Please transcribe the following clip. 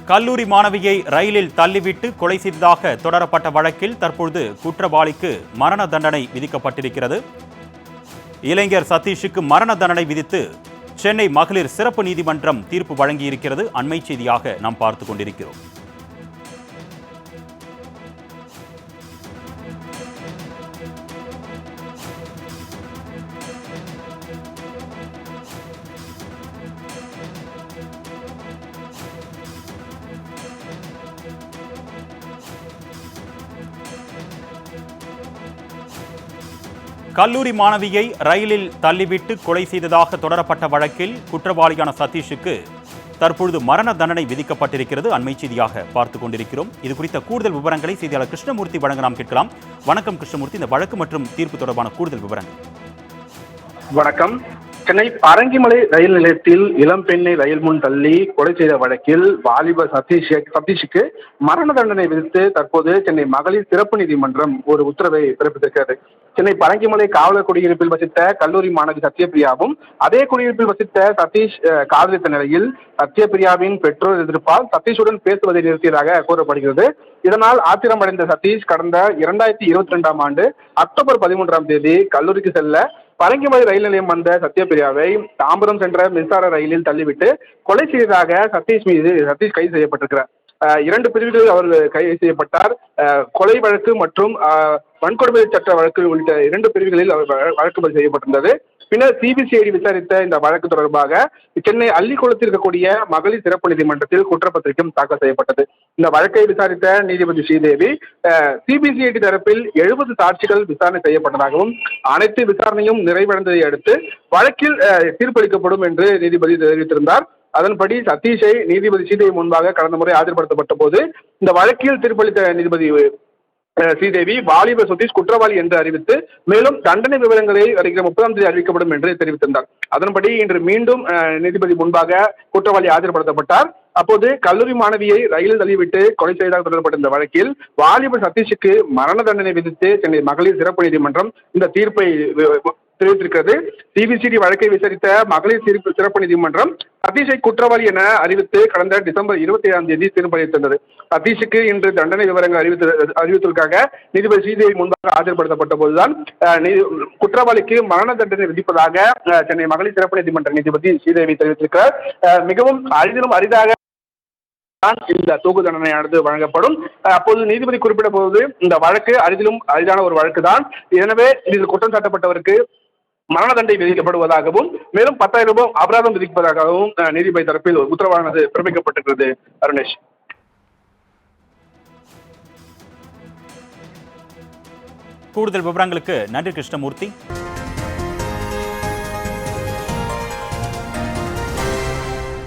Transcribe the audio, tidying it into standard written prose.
கல்லூரி மாணவியை ரயிலில் தள்ளிவிட்டு கொலை செய்ததாக தொடரப்பட்ட வழக்கில் தற்பொழுது குற்றவாளிக்கு மரண தண்டனை விதிக்கப்பட்டிருக்கிறது. இளைஞர் சதீஷுக்கு மரண தண்டனை விதித்து சென்னை மகளிர் சிறப்பு நீதிமன்றம் தீர்ப்பு வழங்கியிருக்கிறது. அண்மை செய்தியாக நாம் பார்த்துக் கொண்டிருக்கிறோம். கல்லூரி மாணவியை ரயிலில் தள்ளிவிட்டு கொலை செய்ததாக தொடரப்பட்ட வழக்கில் குற்றவாளியான சதீஷுக்கு தற்பொழுது மரண தண்டனை விதிக்கப்பட்டிருக்கிறது. அண்மை செய்தியாக பார்த்துக் கொண்டிருக்கிறோம். இது குறித்த கூடுதல் விவரங்களை செய்தியாளர் கிருஷ்ணமூர்த்தி வழங்க நாம் கேட்கலாம். வணக்கம் கிருஷ்ணமூர்த்தி, இந்த வழக்கு மற்றும் தீர்ப்பு தொடர்பான கூடுதல் விவரங்கள். வணக்கம். சென்னை பரங்கிமலை ரயில் நிலையத்தில் இளம் பெண்ணை ரயில் முன் தள்ளி கொலை செய்த வழக்கில் வாலிப சதீஷுக்கு மரண தண்டனை விதித்து தற்போது சென்னை மகளிர் சிறப்பு நீதிமன்றம் ஒரு உத்தரவை பிறப்பித்திருக்கிறது. சென்னை பரங்கிமலை காவலர் குடியிருப்பில் வசித்த கல்லூரி மாணவி சத்யபிரியாவும் அதே குடியிருப்பில் வசித்த சதீஷ் காதலித்த நிலையில் சத்யபிரியாவின் பெற்றோர் எதிர்ப்பால் சதீஷுடன் பேசுவதை நிறுத்தியதாக கூறப்படுகிறது. இதனால் ஆத்திரமடைந்த சதீஷ் கடந்த 2022ஆம் ஆண்டு அக்டோபர் 13ஆம் தேதி கல்லூரிக்கு செல்ல பரங்கிமலை ரயில் நிலையம் வந்த சத்யபிரியாவை தாம்பரம் சென்ற மின்சார ரயிலில் தள்ளிவிட்டு கொலை செய்ததாக சதீஷ் கைது செய்யப்பட்டிருக்கிறார். 2 பிரிவுகளில் அவர் கைது செய்யப்பட்டார். கொலை வழக்கு மற்றும் வன்கொடுமை சட்ட வழக்கு உள்ளிட்ட 2 பிரிவுகளில் அவர் வழக்கு பதிவு செய்யப்பட்டிருந்தது. பின்னர் சிபிசிஐடி விசாரித்த இந்த வழக்கு தொடர்பாக சென்னை அள்ளிக்குளத்தில் இருக்கக்கூடிய மகளிர் சிறப்பு நீதிமன்றத்தில் குற்றப்பத்திரிகை தாக்கல் செய்யப்பட்டது. இந்த வழக்கை விசாரித்த நீதிபதி ஸ்ரீதேவி சிபிசிஐடி தரப்பில் 70 சாட்சிகள் விசாரணை செய்யப்பட்டதாகவும் அனைத்து விசாரணையும் நிறைவடைந்ததை அடுத்து வழக்கில் தீர்ப்பளிக்கப்படும் என்று நீதிபதி தெரிவித்திருந்தார். அதன்படி சதீஷை நீதிபதி ஸ்ரீதேவி முன்பாக கடந்த முறை ஆஜர்படுத்தப்பட்ட போது இந்த வழக்கில் தீர்ப்பளித்த நீதிபதி ஸ்ரீதேவி வாலிப சதீஷ் குற்றவாளி என்று அறிவித்து மேலும் தண்டனை விவரங்களை வருகிற 30ஆம் தேதி அறிவிக்கப்படும் என்று தெரிவித்திருந்தார். அதன்படி இன்று மீண்டும் நீதிபதி முன்பாக குற்றவாளி ஆஜர்படுத்தப்பட்டார். அப்போது கல்லூரி மாணவியை ரயிலில் தள்ளிவிட்டு கொலை செய்ததாக தொடரப்பட்ட இந்த வழக்கில் வாலிப சதீஷுக்கு மரண தண்டனை விதித்து சென்னை மகளிர் சிறப்பு நீதிமன்றம் இந்த தீர்ப்பை தெரிவித்திருக்கிறது. சிபிசிஐடி வழக்கை விசாரித்த மகளிர் சிறப்பு நீதிமன்றம் சதீஷை குற்றவாளி என அறிவித்து கடந்த டிசம்பர் 27ஆம் தேதி தீர்ப்பளித்திருந்தது. சதீஷுக்கு இன்று தண்டனை விவரங்கள் அறிவித்ததற்காக நீதிபதி ஸ்ரீதேவி முன்பாக ஆஜர்படுத்தப்பட்ட போதுதான் குற்றவாளிக்கு மரண தண்டனை விதிப்பதாக சென்னை மகளிர் சிறப்பு நீதிமன்ற நீதிபதி ஸ்ரீதேவி தெரிவித்திருக்கிறார். மிகவும் அரிதிலும் அரிதாக இந்த தூக்கு தண்டனையானது வழங்கப்படும். அப்போது நீதிபதி குறிப்பிட்ட போது இந்த வழக்கு அரிதிலும் அரிதான ஒரு வழக்கு தான். எனவே இதில் குற்றம் சாட்டப்பட்டவருக்கு மரண தண்டனை விதிக்கப்படுவதாகவும் மேலும் 10,000 ரூபாய் அபராதம் விதிப்பதாகவும் நீதிபதி தரப்பில் உத்தரவானது பிறப்பிக்கப்பட்டிருக்கிறது. அருணேஷ், கூடுதல் விவரங்களுக்கு நன்றி கிருஷ்ணமூர்த்தி.